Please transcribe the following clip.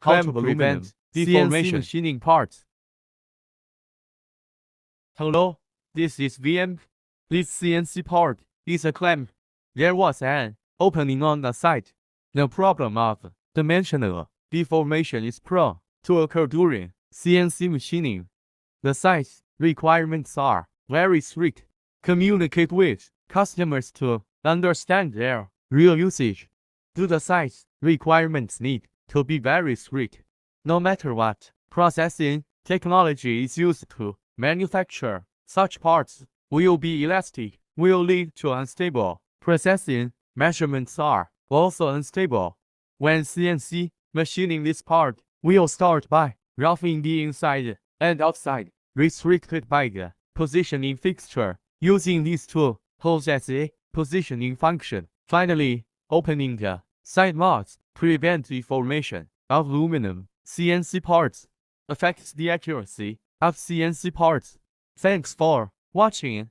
How to prevent deformation machining parts. Hello, this is VM. This CNC part is a clamp. There was an opening on the side. The problem of dimensional deformation is prone to occur during CNC machining. The size requirements are very strict. Communicate with customers to understand their real usage. Do the size requirements need to be very strict? No matter what processing technology is used to manufacture such parts, will be elastic, will lead to unstable processing. Measurements are also unstable. When CNC machining this part, we'll start by roughing the inside and outside, restricted by the positioning fixture. Using these two holes as a positioning function. Finally, opening the side mods prevent deformation of aluminum CNC parts. Affects the accuracy of CNC parts. Thanks for watching.